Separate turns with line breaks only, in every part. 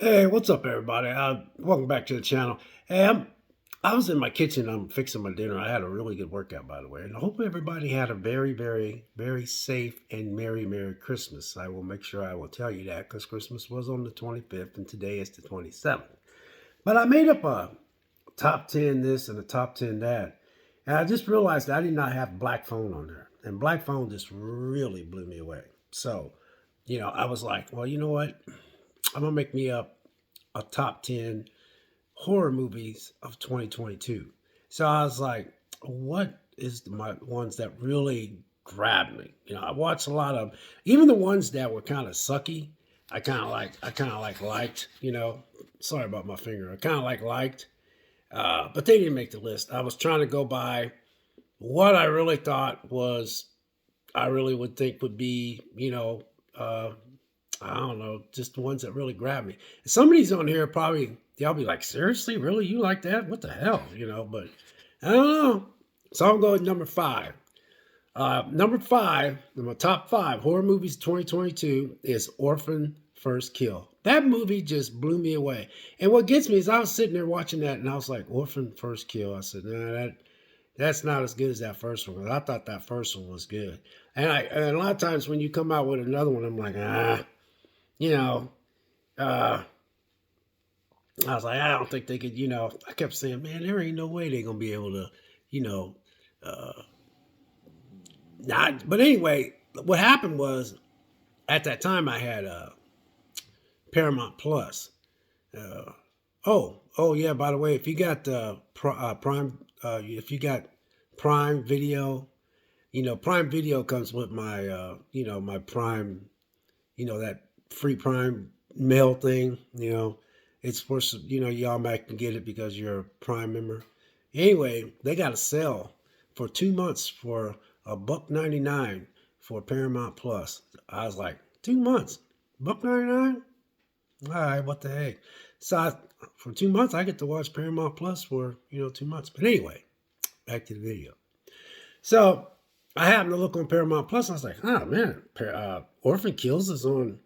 Hey, what's up, everybody? Welcome back to the channel. Hey, I was in my kitchen. I'm fixing my dinner. I had a really good workout, by the way, and I hope everybody had a very, very, very safe and Merry Christmas. I will make sure I will tell you that because Christmas was on the 25th and today is the 27th. But I made up a top 10 this and a top 10 that, and I just realized I did not have Black Phone on there, and Black Phone just really blew me away. So, I was like, well, you know what? I'm gonna make me up a top 10 horror movies of 2022. So I was like, what is my ones that really grabbed me? I watched a lot of even the ones that were kind of sucky. I kind of like liked. Sorry about my finger. I kind of liked, but they didn't make the list. I was trying to go by what I really thought was I really would think would be I don't know, just the ones that really grab me. Some of these on here probably they'll be like, seriously, really, you like that? What the hell, But I don't know. So I'll go with number five. Number five, in my top five horror movies 2022 is Orphan First Kill. That movie just blew me away. And what gets me is I was sitting there watching that and I was like, Orphan First Kill. I said, nah, that's not as good as that first one. I thought that first one was good. And a lot of times when you come out with another one, I'm like, you know, uh, I was like, I don't think they could, I kept saying, man, there ain't no way they're going to be able to, you know, uh, not. But anyway, what happened was at that time I had Paramount Plus. Uh, oh, yeah, by the way, if you got Prime, if you got Prime Video, Prime Video comes with my, my Prime, that free Prime mail thing, it's for, you automatically can get it because you're a Prime member. Anyway, they got a sale for 2 months for $1.99 for Paramount Plus. I was like, 2 months, $1.99? All right, what the heck? For 2 months, I get to watch Paramount Plus for 2 months. But anyway, back to the video. So I happened to look on Paramount Plus. And I was like, oh man, Orphan Kills is on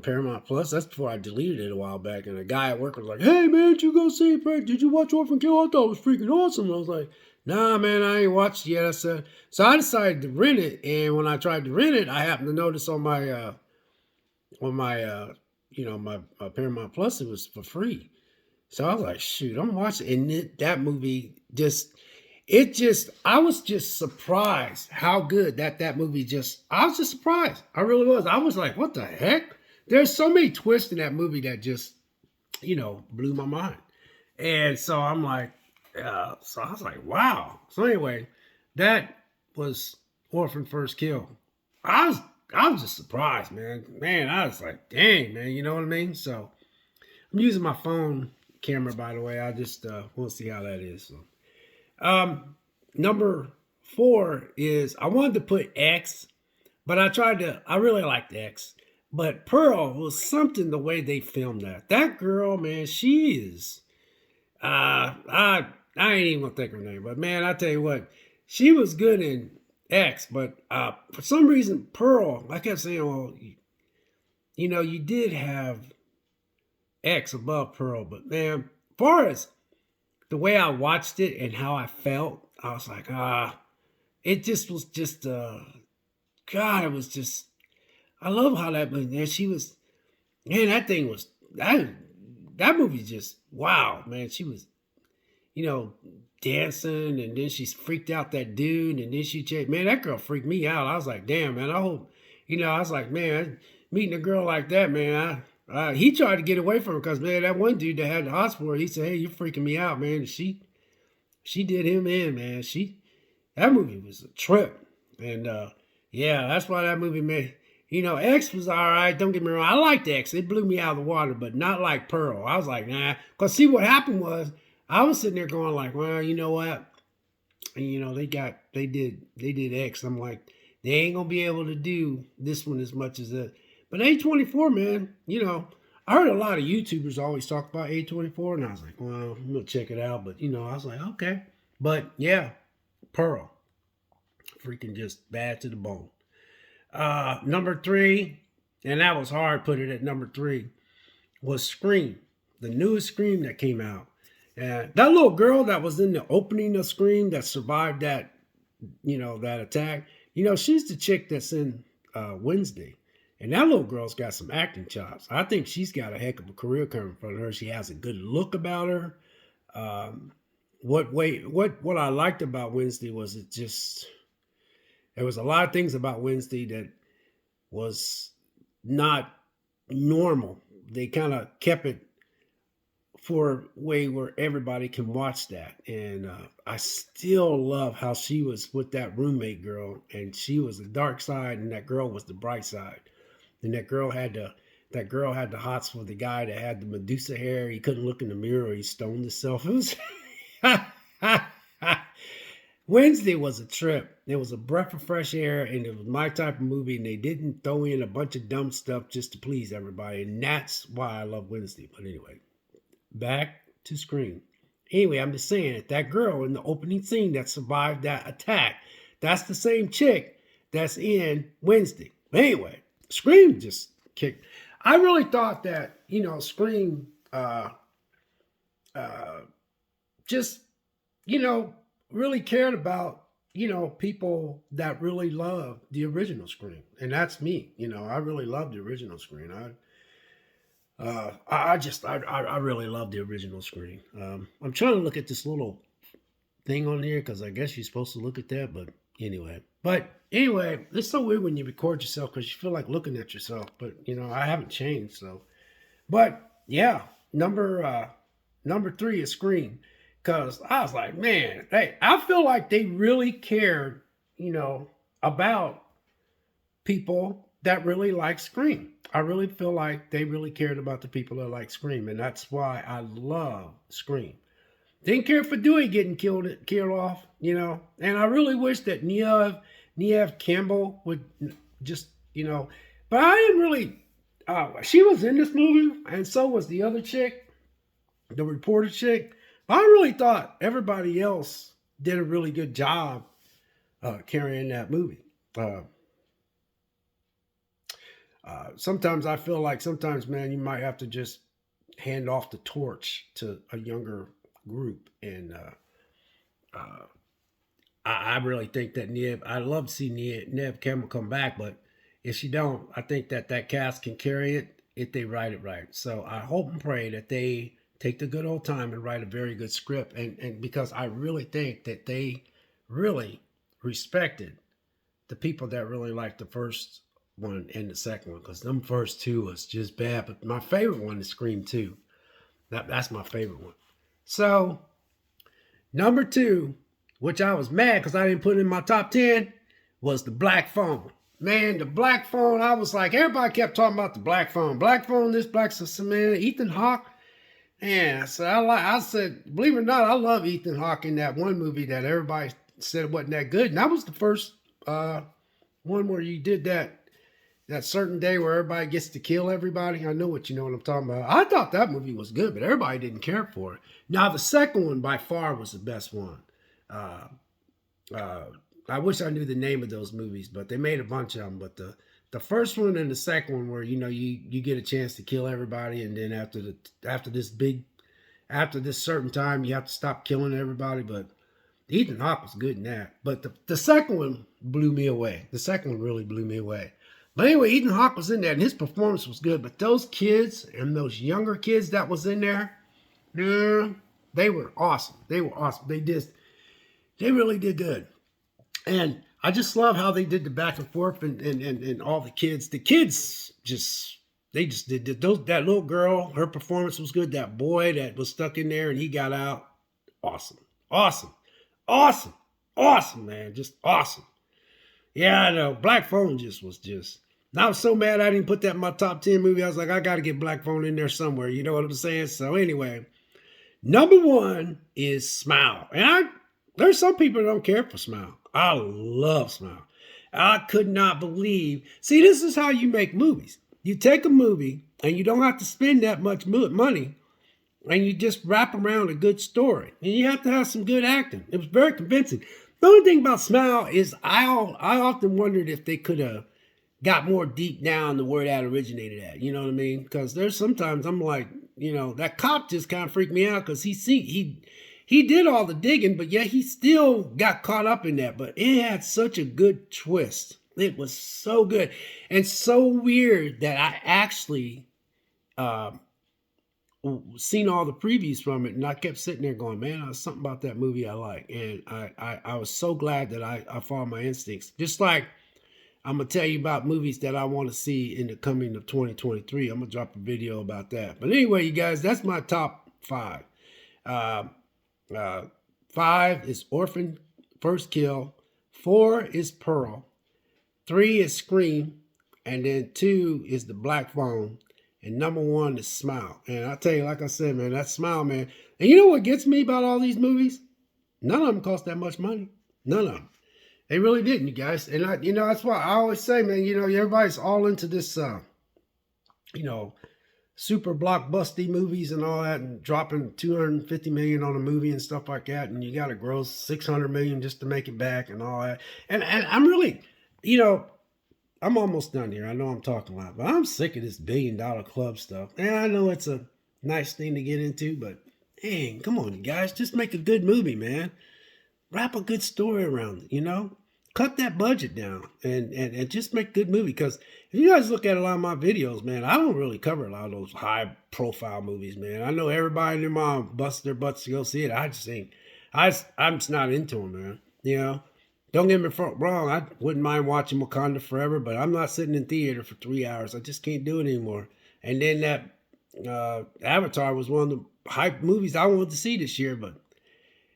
Paramount Plus. That's before I deleted it a while back. And a guy at work was like, hey man, did you go see it? Did you watch Orphan Kill? I thought it was freaking awesome. I was like, nah man, I ain't watched it yet. I said, so I decided to rent it. And when I tried to rent it, I happened to notice on my Paramount Plus it was for free. So I was like, shoot, I'm watching. And that movie I was just surprised how good that movie I was just surprised. I really was. I was like, what the heck? There's so many twists in that movie that just, blew my mind. And so I'm like, so I was like, wow. So anyway, that was Orphan First Kill. I was, I was just surprised, man. Man, I was like, dang, man, you know what I mean? So I'm using my phone camera, by the way. I just want to see how that is. So. Number four is I wanted to put X, but I really liked X. But Pearl was something the way they filmed that. That girl, man, she is, I ain't even gonna think her name, but man, I tell you what, she was good in X, but for some reason, Pearl, I kept saying, well, you did have X above Pearl, but man, as far as the way I watched it and how I felt, I was like, it just was just, God, it was just, I love how that movie, man, she was, man, that movie just, wow, man, she was, you know, dancing and then she freaked out that dude and then she changed, man, that girl freaked me out. I was like, damn, man, I hope, I was like, man, meeting a girl like that, man, he tried to get away from her because man, that one dude that had the hospital, he said, "Hey, you're freaking me out, man." And she did him in, man. That movie was a trip, and yeah, that's why that movie made. X was all right. Don't get me wrong, I liked X. It blew me out of the water, but not like Pearl. I was like, nah. Cause see what happened was, I was sitting there going like, well, you know what? And, they did X. I'm like, they ain't gonna be able to do this one as much as that. But A24, man, I heard a lot of YouTubers always talk about A24, and I was like, well, I'm gonna check it out. But I was like, okay. But yeah, Pearl, freaking just bad to the bone. Number three, and that was hard. Put it at number three. was Scream, the newest Scream that came out. And that little girl that was in the opening of Scream that survived that, that attack, she's the chick that's in Wednesday. And that little girl's got some acting chops. I think she's got a heck of a career coming in front of her. She has a good look about her. Um, what I liked about Wednesday was there was a lot of things about Wednesday that was not normal. They kind of kept it for a way where everybody can watch that. And I still love how she was with that roommate girl, and she was the dark side, and that girl was the bright side. And that girl had the hots for the guy that had the Medusa hair. He couldn't look in the mirror. He stoned himself. It was Wednesday was a trip. It was a breath of fresh air, and it was my type of movie. And they didn't throw in a bunch of dumb stuff just to please everybody. And that's why I love Wednesday. But anyway, back to Scream. Anyway, I'm just saying that girl in the opening scene that survived that attack, that's the same chick that's in Wednesday. But anyway, Scream just kicked. I really thought that, Scream just, really cared about, people that really love the original Scream. And that's me. I really love the original Scream. I really love the original Scream. I'm trying to look at this little thing on here because I guess you're supposed to look at that, but anyway. It's so weird when you record yourself because you feel like looking at yourself. But I haven't changed, so. But yeah, number 3 is Scream, because I was like, man, hey, I feel like they really cared, about people that really like Scream. I really feel like they really cared about the people that like Scream, and that's why I love Scream. Didn't care for Dewey getting killed off, And I really wish that Neve Campbell would just, But I didn't really. She was in this movie, and so was the other chick, the reporter chick. I really thought everybody else did a really good job carrying that movie. Sometimes I feel like man, you might have to just hand off the torch to a younger group. And I really think that I'd love to see Neve Campbell come back, but if she don't, I think that cast can carry it if they write it right. So I hope and pray that they take the good old time and write a very good script. And because I really think that they really respected the people that really liked the first one and the second one, because them first two was just bad. But my favorite one is Scream 2. That's my favorite one. So number 2, which I was mad because I didn't put in my top 10, was The Black Phone. Man, The Black Phone, I was like, everybody kept talking about The Black Phone. Black Phone, this Black Phone, man, Ethan Hawke. And so I said, believe it or not, I love Ethan Hawke in that one movie that everybody said wasn't that good. And that was the first one where you did that certain day where everybody gets to kill everybody. I know what I'm talking about. I thought that movie was good, but everybody didn't care for it. Now, the second one by far was the best one. I wish I knew the name of those movies, but they made a bunch of them. But the first one and the second one where, you get a chance to kill everybody. And then after this certain time, you have to stop killing everybody. But Ethan Hawke was good in that. But the second one blew me away. The second one really blew me away. But anyway, Ethan Hawke was in there and his performance was good. But those kids and those younger kids that was in there, they were awesome. They were awesome. They really did good. And I just love how they did the back and forth and all the kids. The kids they just did that little girl, her performance was good. That boy that was stuck in there and he got out. Awesome. Awesome. Awesome. Awesome, man. Just awesome. Yeah, I know. Black Phone I was so mad I didn't put that in my top 10 movie. I was like, I got to get Black Phone in there somewhere. You know what I'm saying? So anyway, number 1 is Smile. And there's some people that don't care for Smile. I love Smile. I could not believe. See, this is how you make movies. You take a movie and you don't have to spend that much money and you just wrap around a good story. And you have to have some good acting. It was very convincing. The only thing about Smile is I often wondered if they could have got more deep down to where that originated at. You know what I mean? Because there's sometimes I'm like, that cop just kind of freaked me out because he did all the digging, but yet he still got caught up in that. But it had such a good twist. It was so good and so weird that I actually uh, seen all the previews from it, and I kept sitting there going, "Man, there's something about that movie I like." And I was so glad that I followed my instincts. Just like I'm gonna tell you about movies that I want to see in the coming of 2023. I'm gonna drop a video about that. But anyway, you guys, that's my top five. Uh, uh, Five is Orphan, First Kill. Four is Pearl. Three is Scream, and then two is The Black Phone, and number one is Smile. And I tell you, like I said, man, that Smile, man. And you know what gets me about all these movies? None of them cost that much money. None of them. They really didn't, you guys. And that's why I always say, man, everybody's all into this, super blockbusty movies and all that, and dropping 250 million on a movie and stuff like that, and you got to gross 600 million just to make it back and all that. And I'm really, I'm almost done here. I know I'm talking a lot, but I'm sick of this $1 billion club stuff. And I know it's a nice thing to get into, but dang, come on, you guys, just make a good movie, man. Wrap a good story around it, cut that budget down and just make a good movie. Because if you guys look at a lot of my videos, man, I don't really cover a lot of those high profile movies, man. I know everybody and their mom busts their butts to go see it. I just ain't, I'm just not into them, man. Don't get me wrong, I wouldn't mind watching Wakanda Forever, but I'm not sitting in theater for 3 hours. I just can't do it anymore. And then that Avatar was one of the hype movies I wanted to see this year, but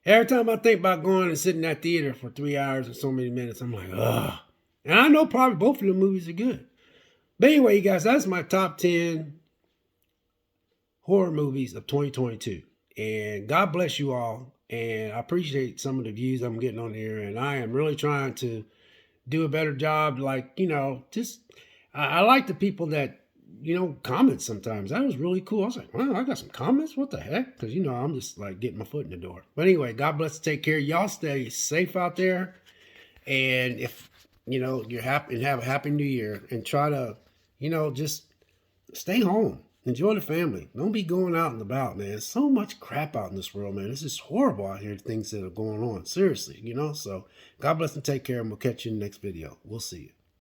every time I think about going and sitting in that theater for 3 hours and so many minutes, I'm like, ugh. And I know probably both of the movies are good. But anyway, you guys, that's my top 10 horror movies of 2022. And God bless you all. And I appreciate some of the views I'm getting on here. And I am really trying to do a better job. Like, I like the people that, comment sometimes. That was really cool. I was like, wow, I got some comments? What the heck? Because, I'm just like getting my foot in the door. But anyway, God bless. Take care. Y'all stay safe out there. And if, you're happy and have a happy new year, and try to, just stay home. Enjoy the family. Don't be going out and about, man. There's so much crap out in this world, man. It's just horrible out here, things that are going on. Seriously, So God bless and take care, and we'll catch you in the next video. We'll see you.